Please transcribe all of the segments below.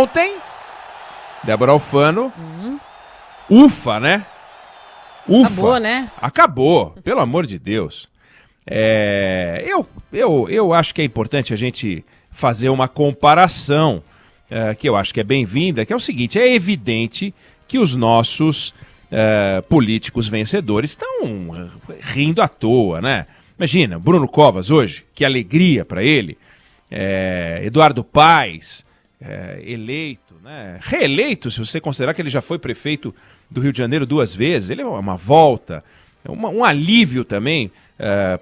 ontem, Débora Alfano, ufa, né? Ufa. Acabou, né? Acabou, pelo amor de Deus. Eu acho que é importante a gente fazer uma comparação, que eu acho que é bem-vinda, que é o seguinte, é evidente que os nossos políticos vencedores estão rindo à toa, né? Imagina, Bruno Covas hoje, que alegria para ele, Eduardo Paes, eleito, né? Reeleito, se você considerar que ele já foi prefeito do Rio de Janeiro 2 vezes, ele é uma volta, um alívio também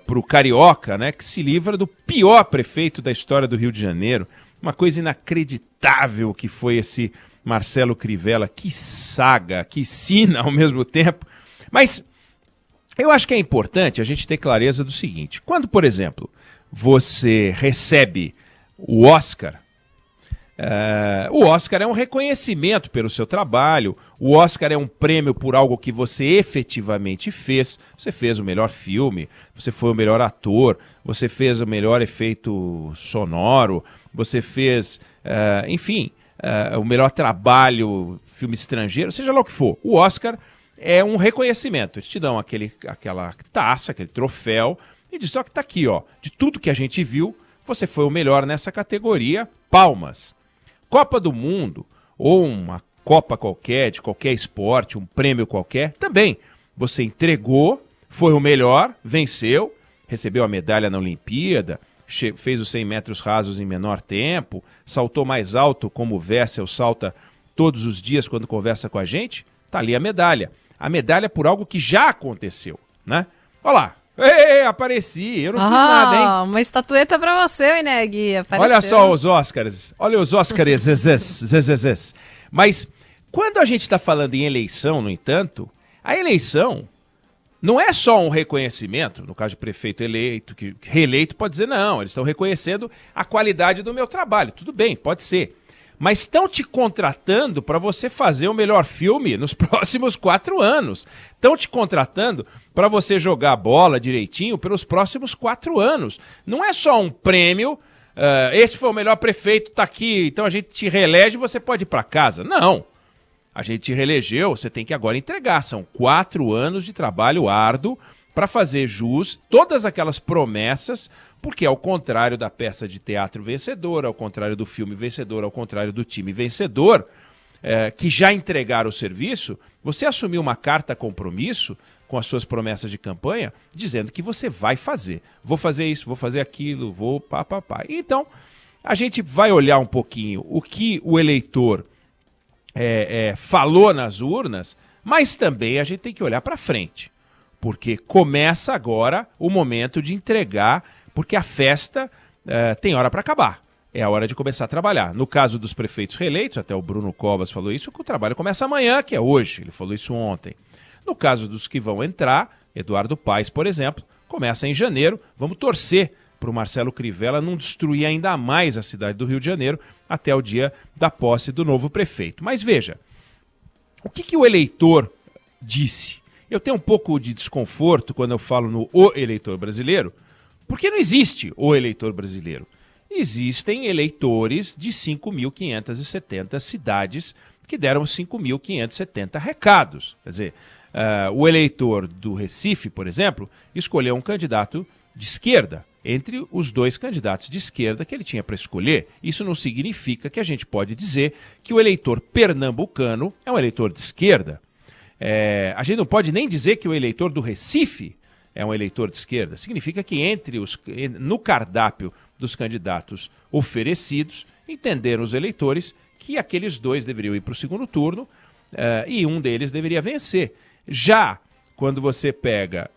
para o carioca, né, que se livra do pior prefeito da história do Rio de Janeiro. Uma coisa inacreditável que foi esse Marcelo Crivella, que saga, que sina ao mesmo tempo. Mas eu acho que é importante a gente ter clareza do seguinte: quando, por exemplo, você recebe o Oscar é um reconhecimento pelo seu trabalho, o Oscar é um prêmio por algo que você efetivamente fez. Você fez o melhor filme, você foi o melhor ator, você fez o melhor efeito sonoro, você fez, o melhor trabalho, filme estrangeiro, seja lá o que for. O Oscar é um reconhecimento. Eles te dão aquela taça, aquele troféu, e dizem, ó, que tá aqui, ó, de tudo que a gente viu, você foi o melhor nessa categoria, palmas. Copa do Mundo, ou uma Copa qualquer, de qualquer esporte, um prêmio qualquer, também. Você entregou, foi o melhor, venceu, recebeu a medalha na Olimpíada, fez os 100 metros rasos em menor tempo, saltou mais alto como o Wessel salta todos os dias quando conversa com a gente, tá ali a medalha. A medalha por algo que já aconteceu, né? Olha lá. Ei, apareci, eu não fiz nada, hein? Uma estatueta pra você, Ineg. Apareceu. Olha só os Oscars, olha os Oscars, Mas quando a gente está falando em eleição, no entanto, a eleição não é só um reconhecimento, no caso de prefeito eleito, que reeleito pode dizer não, eles estão reconhecendo a qualidade do meu trabalho, tudo bem, pode ser. Mas estão te contratando para você fazer o melhor filme nos próximos 4 anos. Estão te contratando para você jogar a bola direitinho pelos próximos 4 anos. Não é só um prêmio, esse foi o melhor prefeito, tá aqui, então a gente te reelege e você pode ir para casa. Não. A gente te reelegeu, você tem que agora entregar. São 4 anos de trabalho árduo para fazer jus todas aquelas promessas, porque ao contrário da peça de teatro vencedora, ao contrário do filme vencedor, ao contrário do time vencedor, que já entregaram o serviço, você assumiu uma carta compromisso com as suas promessas de campanha, dizendo que você vai fazer. Vou fazer isso, vou fazer aquilo, vou pá. Então, a gente vai olhar um pouquinho o que o eleitor falou nas urnas, mas também a gente tem que olhar para frente. Porque começa agora o momento de entregar, porque a festa tem hora para acabar. É a hora de começar a trabalhar. No caso dos prefeitos reeleitos, até o Bruno Covas falou isso, que o trabalho começa amanhã, que é hoje. Ele falou isso ontem. No caso dos que vão entrar, Eduardo Paes, por exemplo, começa em janeiro. Vamos torcer para o Marcelo Crivella não destruir ainda mais a cidade do Rio de Janeiro até o dia da posse do novo prefeito. Mas veja, o que o eleitor disse? Eu tenho um pouco de desconforto quando eu falo no o eleitor brasileiro, porque não existe o eleitor brasileiro. Existem eleitores de 5.570 cidades que deram 5.570 recados. Quer dizer, o eleitor do Recife, por exemplo, escolheu um candidato de esquerda, entre os 2 candidatos de esquerda que ele tinha para escolher. Isso não significa que a gente pode dizer que o eleitor pernambucano é um eleitor de esquerda. A gente não pode nem dizer que o eleitor do Recife é um eleitor de esquerda. Significa que no cardápio dos candidatos oferecidos, entenderam os eleitores que aqueles 2 deveriam ir para o segundo turno e um deles deveria vencer. Já quando você pega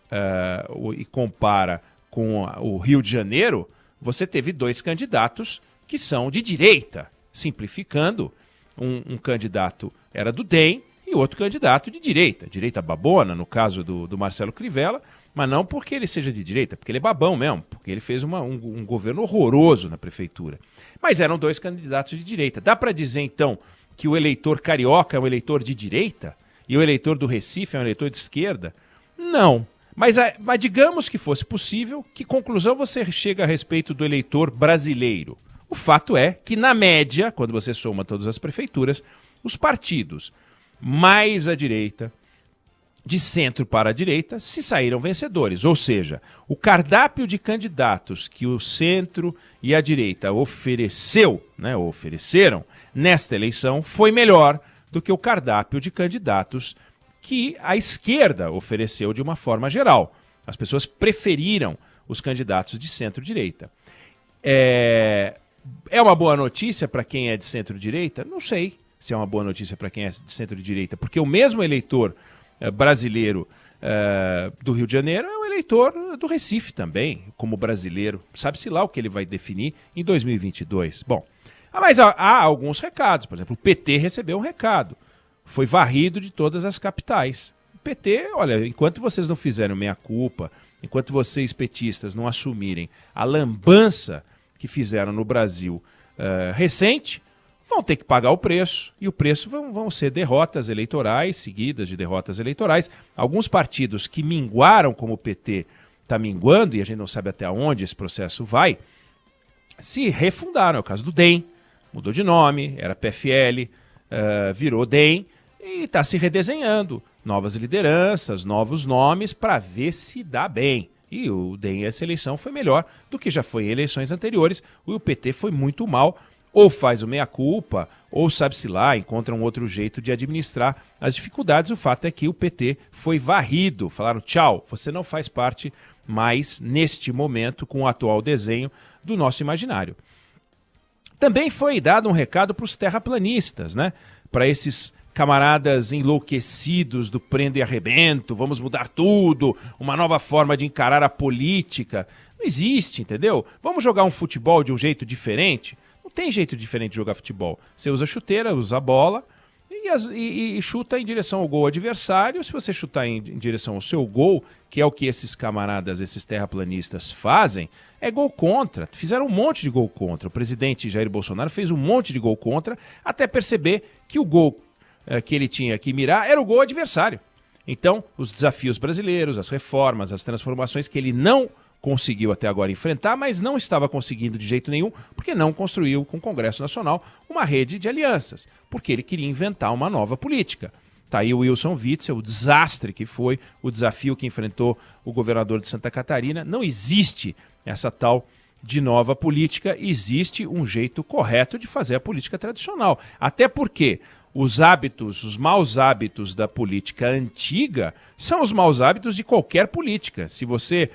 e compara com o Rio de Janeiro, você teve 2 candidatos que são de direita. Simplificando, um candidato era do DEM e outro candidato de direita babona, no caso do Marcelo Crivella, mas não porque ele seja de direita, porque ele é babão mesmo, porque ele fez um governo horroroso na prefeitura. Mas eram 2 candidatos de direita. Dá para dizer, então, que o eleitor carioca é um eleitor de direita e o eleitor do Recife é um eleitor de esquerda? Não. Mas digamos que fosse possível, que conclusão você chega a respeito do eleitor brasileiro? O fato é que, na média, quando você soma todas as prefeituras, os partidos mais à direita, de centro para a direita, se saíram vencedores. Ou seja, o cardápio de candidatos que o centro e a direita ofereceram nesta eleição foi melhor do que o cardápio de candidatos que a esquerda ofereceu de uma forma geral. As pessoas preferiram os candidatos de centro-direita. É uma boa notícia para quem é de centro-direita? Não sei se é uma boa notícia para quem é de centro-direita, porque o mesmo eleitor brasileiro do Rio de Janeiro é o eleitor do Recife também, como brasileiro. Sabe-se lá o que ele vai definir em 2022. Bom, mas há alguns recados. Por exemplo, o PT recebeu um recado. Foi varrido de todas as capitais. O PT, olha, enquanto vocês não fizerem meia-culpa, enquanto vocês petistas não assumirem a lambança que fizeram no Brasil recente, vão ter que pagar o preço, e o preço vão ser derrotas eleitorais, seguidas de derrotas eleitorais. Alguns partidos que minguaram, como o PT está minguando, e a gente não sabe até onde esse processo vai, se refundaram. É o caso do DEM, mudou de nome, era PFL, virou DEM, e está se redesenhando. Novas lideranças, novos nomes, para ver se dá bem. E o DEM, essa eleição foi melhor do que já foi em eleições anteriores, e o PT foi muito mal. Ou faz o meia-culpa, ou sabe-se lá, encontra um outro jeito de administrar as dificuldades. O fato é que o PT foi varrido. Falaram, tchau, você não faz parte mais, neste momento, com o atual desenho do nosso imaginário. Também foi dado um recado para os terraplanistas, né? Para esses camaradas enlouquecidos do prendo e arrebento, vamos mudar tudo, uma nova forma de encarar a política. Não existe, entendeu? Vamos jogar um futebol de um jeito diferente? Não tem jeito diferente de jogar futebol. Você usa chuteira, usa a bola e chuta em direção ao gol adversário. Se você chutar em direção ao seu gol, que é o que esses camaradas, esses terraplanistas fazem, é gol contra. Fizeram um monte de gol contra. O presidente Jair Bolsonaro fez um monte de gol contra até perceber que o gol que ele tinha que mirar era o gol adversário. Então, os desafios brasileiros, as reformas, as transformações que ele não conseguiu até agora enfrentar, mas não estava conseguindo de jeito nenhum, porque não construiu com o Congresso Nacional uma rede de alianças, porque ele queria inventar uma nova política. Está aí o Wilson Witzel, o desastre que foi, o desafio que enfrentou o governador de Santa Catarina. Não existe essa tal de nova política, existe um jeito correto de fazer a política tradicional. Até porque os hábitos, os maus hábitos da política antiga são os maus hábitos de qualquer política. Se você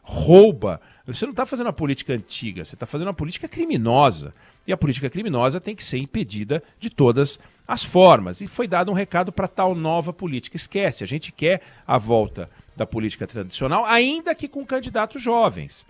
rouba, você não está fazendo uma política antiga, você está fazendo uma política criminosa. E a política criminosa tem que ser impedida de todas as formas. E foi dado um recado para tal nova política. Esquece, a gente quer a volta da política tradicional, ainda que com candidatos jovens.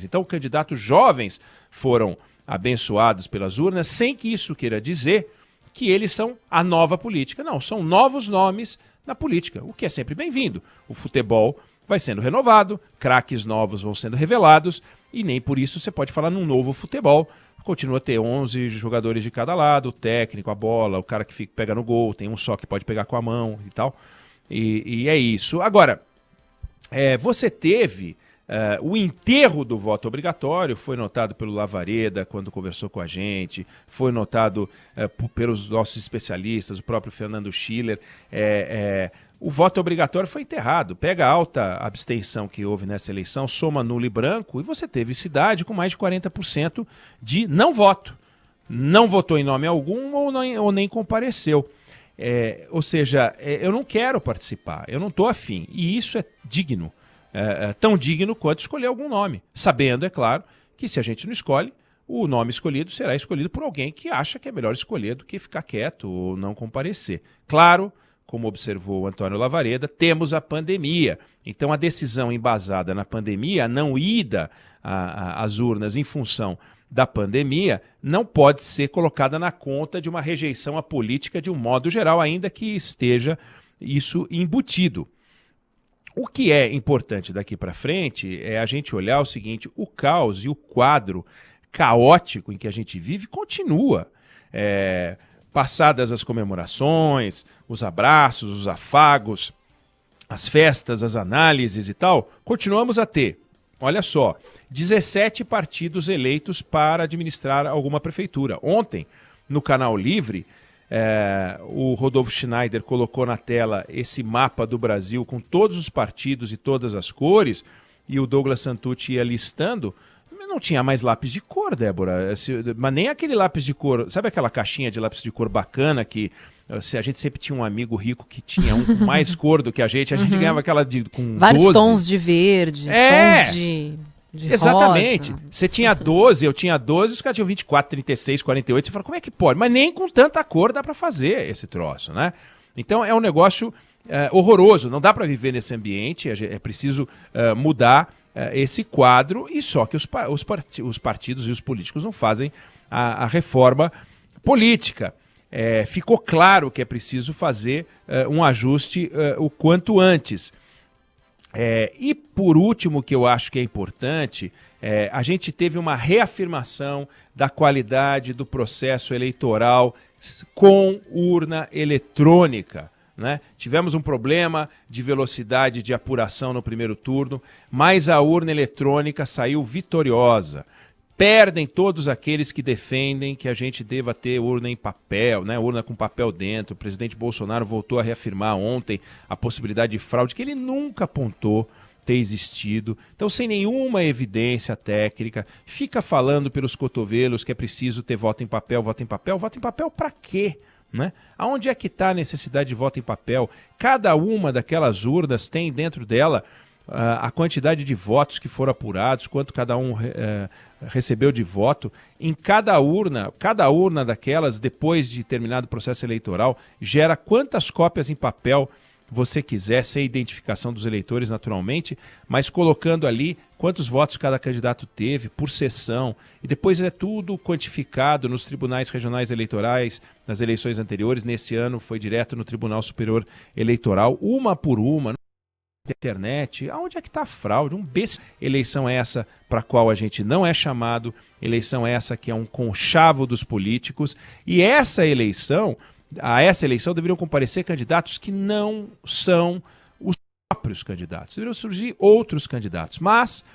Então, candidatos jovens foram abençoados pelas urnas, sem que isso queira dizer que eles são a nova política. Não, são novos nomes na política, o que é sempre bem-vindo. O futebol vai sendo renovado, craques novos vão sendo revelados, e nem por isso você pode falar num novo futebol. Continua a ter 11 jogadores de cada lado, o técnico, a bola, o cara que pega no gol, tem um só que pode pegar com a mão e tal. E é isso. Agora, você teve o enterro do voto obrigatório, foi notado pelo Lavareda quando conversou com a gente, foi notado pelos nossos especialistas, o próprio Fernando Schiller. O voto obrigatório foi enterrado. Pega a alta abstenção que houve nessa eleição, soma nulo e branco, e você teve cidade com mais de 40% de não voto. Não votou em nome algum ou nem compareceu. Ou seja, eu não quero participar, eu não estou afim. E isso é digno. Tão digno quanto escolher algum nome, sabendo, é claro, que se a gente não escolhe, o nome escolhido será escolhido por alguém que acha que é melhor escolher do que ficar quieto ou não comparecer. Claro, como observou o Antônio Lavareda, temos a pandemia. Então a decisão embasada na pandemia, a não ida às urnas em função da pandemia, não pode ser colocada na conta de uma rejeição à política de um modo geral, ainda que esteja isso embutido. O que é importante daqui para frente é a gente olhar o seguinte: o caos e o quadro caótico em que a gente vive continua. Passadas as comemorações, os abraços, os afagos, as festas, as análises e tal, continuamos a ter olha só, 17 partidos eleitos para administrar alguma prefeitura. Ontem, no Canal Livre, o Rodolfo Schneider colocou na tela esse mapa do Brasil com todos os partidos e todas as cores, e o Douglas Santucci ia listando. Não tinha mais lápis de cor, Débora, mas nem aquele lápis de cor, sabe aquela caixinha de lápis de cor bacana que a gente sempre tinha um amigo rico que tinha um com mais cor do que a gente ganhava aquela com vários 12. Tons de verde, tons de exatamente. rosa. Você tinha 12, eu tinha 12, os caras tinham 24, 36, 48, você fala, como é que pode? Mas nem com tanta cor dá para fazer esse troço, né? Então é um negócio horroroso, não dá para viver nesse ambiente, é preciso mudar esse quadro, e só que os partidos e os políticos não fazem a reforma política. Ficou claro que é preciso fazer um ajuste o quanto antes. E por último, que eu acho que é importante, a gente teve uma reafirmação da qualidade do processo eleitoral com urna eletrônica. Né? Tivemos um problema de velocidade de apuração no primeiro turno, mas a urna eletrônica saiu vitoriosa. Perdem todos aqueles que defendem que a gente deva ter urna em papel, né? Urna com papel dentro. O presidente Bolsonaro voltou a reafirmar ontem a possibilidade de fraude, que ele nunca apontou ter existido. Então, sem nenhuma evidência técnica, fica falando pelos cotovelos que é preciso ter voto em papel, voto em papel. Voto em papel para quê? Né? Aonde é que está a necessidade de voto em papel? Cada uma daquelas urnas tem dentro dela a quantidade de votos que foram apurados, quanto cada um recebeu de voto. Em cada urna daquelas, depois de terminado o processo eleitoral, gera quantas cópias em papel você quiser, sem identificação dos eleitores naturalmente, mas colocando ali quantos votos cada candidato teve por sessão, e depois é tudo quantificado nos tribunais regionais eleitorais, nas eleições anteriores. Nesse ano foi direto no Tribunal Superior Eleitoral, uma por uma, na internet. Aonde é que está a fraude? Eleição essa para a qual a gente não é chamado, eleição essa que é um conchavo dos políticos, e a essa eleição deveriam comparecer candidatos que não são os próprios candidatos. Deveriam surgir outros candidatos. Mas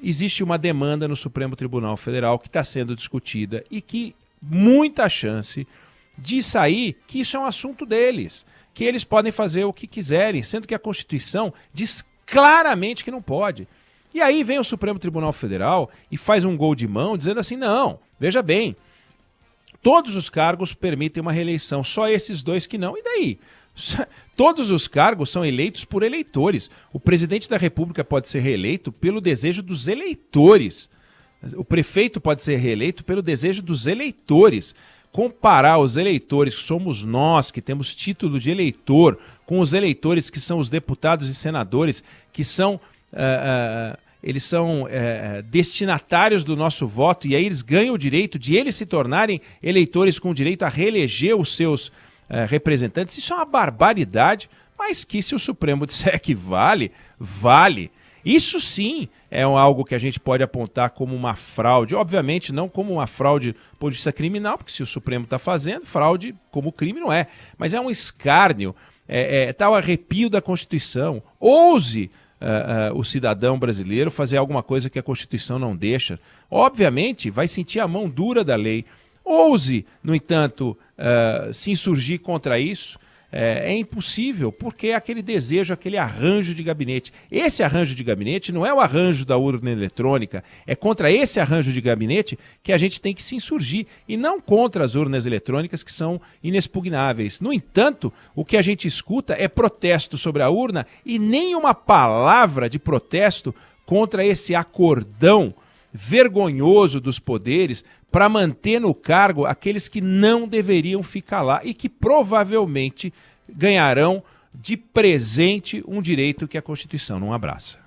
existe uma demanda no Supremo Tribunal Federal que está sendo discutida e que muita chance de sair que isso é um assunto deles, que eles podem fazer o que quiserem, sendo que a Constituição diz claramente que não pode. E aí vem o Supremo Tribunal Federal e faz um gol de mão dizendo assim, não, veja bem, todos os cargos permitem uma reeleição, só esses dois que não. E daí? Todos os cargos são eleitos por eleitores. O presidente da República pode ser reeleito pelo desejo dos eleitores. O prefeito pode ser reeleito pelo desejo dos eleitores. Comparar os eleitores, que somos nós, que temos título de eleitor, com os eleitores que são os deputados e senadores, que são... eles são destinatários do nosso voto, e aí eles ganham o direito de eles se tornarem eleitores com direito a reeleger os seus representantes. Isso é uma barbaridade, mas que se o Supremo disser que vale, vale. Isso sim é algo que a gente pode apontar como uma fraude, obviamente não como uma fraude do ponto de vista criminal, porque se o Supremo está fazendo, fraude como crime não é, mas é um escárnio, tal arrepio da Constituição. Ouse o cidadão brasileiro fazer alguma coisa que a Constituição não deixa. Obviamente vai sentir a mão dura da lei. Ouse, no entanto, se insurgir contra isso. É impossível, porque é aquele desejo, aquele arranjo de gabinete. Esse arranjo de gabinete não é o arranjo da urna eletrônica, é contra esse arranjo de gabinete que a gente tem que se insurgir, e não contra as urnas eletrônicas, que são inexpugnáveis. No entanto, o que a gente escuta é protesto sobre a urna e nem uma palavra de protesto contra esse acordão vergonhoso dos poderes para manter no cargo aqueles que não deveriam ficar lá e que provavelmente ganharão de presente um direito que a Constituição não abraça.